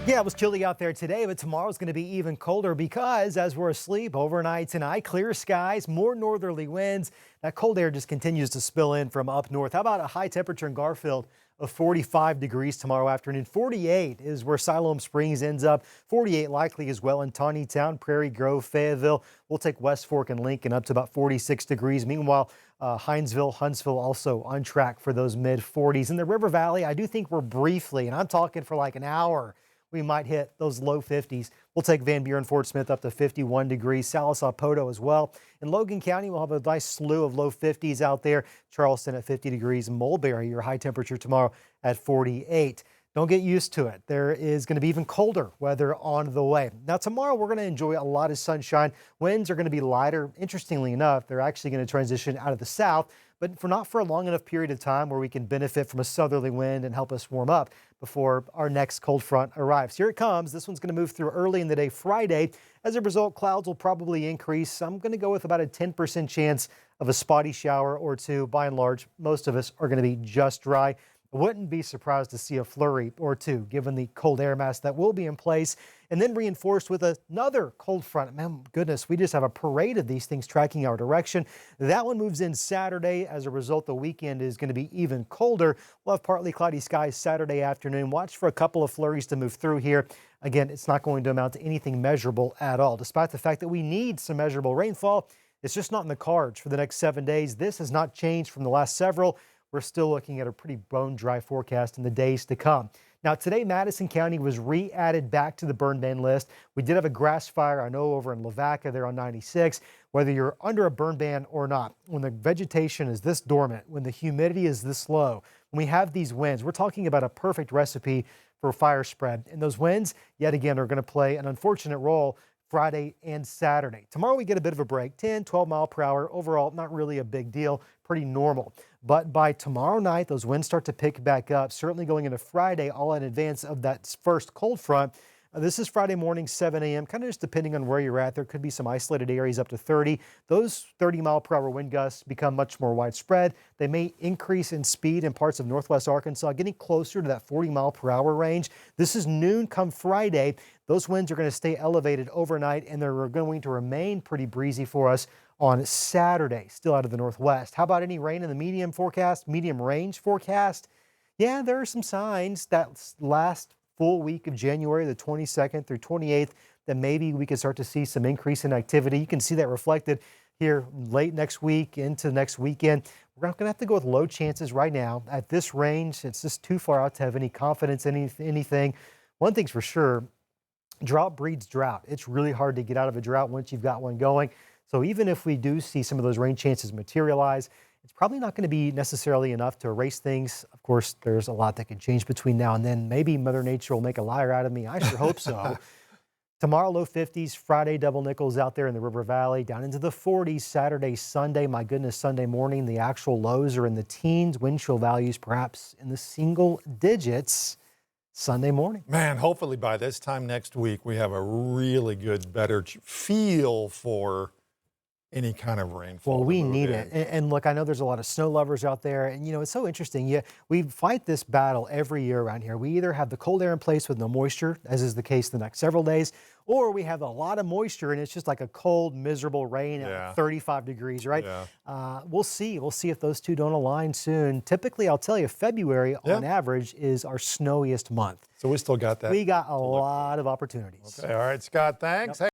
Yeah, it was chilly out there today, but tomorrow's going to be even colder because as we're asleep overnight tonight, clear skies, more northerly winds. That cold air just continues to spill in from up north. How about a high temperature in Garfield of 45 degrees tomorrow afternoon? 48 is where Siloam Springs ends up. 48 likely as well in Tawnytown, Prairie Grove, Fayetteville. We'll take West Fork and Lincoln up to about 46 degrees. Meanwhile, Hinesville, Huntsville also on track for those mid 40s. In the River Valley, I do think we're briefly, and I'm talking for like an hour, we might hit those low 50s. We'll take Van Buren, Fort Smith up to 51 degrees. Sallisaw, Poto as well. In Logan County, we'll have a nice slew of low 50s out there. Charleston at 50 degrees. Mulberry, your high temperature tomorrow at 48. Don't get used to it. There is going to be even colder weather on the way. Now, tomorrow we're going to enjoy a lot of sunshine. Winds are going to be lighter. Interestingly enough, they're actually going to transition out of the south, but not for a long enough period of time where we can benefit from a southerly wind and help us warm up before our next cold front arrives. Here it comes. This one's going to move through early in the day Friday. As a result, clouds will probably increase. I'm going to go with about a 10% chance of a spotty shower or two. By and large, most of us are going to be just dry. I wouldn't be surprised to see a flurry or two given the cold air mass that will be in place and then reinforced with another cold front. Man, goodness, we just have a parade of these things tracking our direction. That one moves in Saturday. As a result, the weekend is going to be even colder. We'll have partly cloudy skies Saturday afternoon. Watch for a couple of flurries to move through here. Again, it's not going to amount to anything measurable at all. Despite the fact that we need some measurable rainfall, it's just not in the cards for the next 7 days. This has not changed from the last several. We're still looking at a pretty bone dry forecast in the days to come. Now, today, Madison County was re-added back to the burn ban list. We did have a grass fire, I know, over in Lavaca there on 96. Whether you're under a burn ban or not, when the vegetation is this dormant, when the humidity is this low, when we have these winds, we're talking about a perfect recipe for fire spread. And those winds, yet again, are going to play an unfortunate role Friday and Saturday. Tomorrow we get a bit of a break, 10, 12 mile per hour. Overall, not really a big deal, pretty normal. But by tomorrow night, those winds start to pick back up, certainly going into Friday, all in advance of that first cold front. This is Friday morning, 7 a.m., kind of just depending on where you're at. There could be some isolated areas up to 30. Those 30 mile per hour wind gusts become much more widespread. They may increase in speed in parts of northwest Arkansas, getting closer to that 40 mile per hour range. This is noon come Friday. Those winds are going to stay elevated overnight, and they're going to remain pretty breezy for us on Saturday, still out of the northwest. How about any rain in the medium range forecast? Yeah, there are some signs that last full week of January, the 22nd through 28th, that maybe we could start to see some increase in activity. You can see that reflected here late next week into next weekend. We're not going to have to go with low chances right now. At this range, it's just too far out to have any confidence in anything. One thing's for sure, drought breeds drought. It's really hard to get out of a drought once you've got one going. So even if we do see some of those rain chances materialize, it's probably not going to be necessarily enough to erase things. Of course, there's a lot that can change between now and then. Maybe Mother Nature will make a liar out of me. I sure hope so. Tomorrow, low 50s. Friday, double nickels out there in the River Valley, down into the 40s. Saturday, Sunday, my goodness, Sunday morning, the actual lows are in the teens. Wind chill values perhaps in the single digits Sunday morning. Man, hopefully by this time next week, we have a really good, better feel for any kind of rainfall. Well, we need it. And look, I know there's a lot of snow lovers out there. And, it's so interesting. Yeah, we fight this battle every year around here. We either have the cold air in place with no moisture, as is the case the next several days, or we have a lot of moisture and it's just like a cold, miserable rain at 35 degrees, right? Yeah. We'll see. We'll see if those two don't align soon. Typically, I'll tell you, February on average is our snowiest month. So we still got that. We got a lot of opportunities. Okay. All right, Scott, thanks. Yep.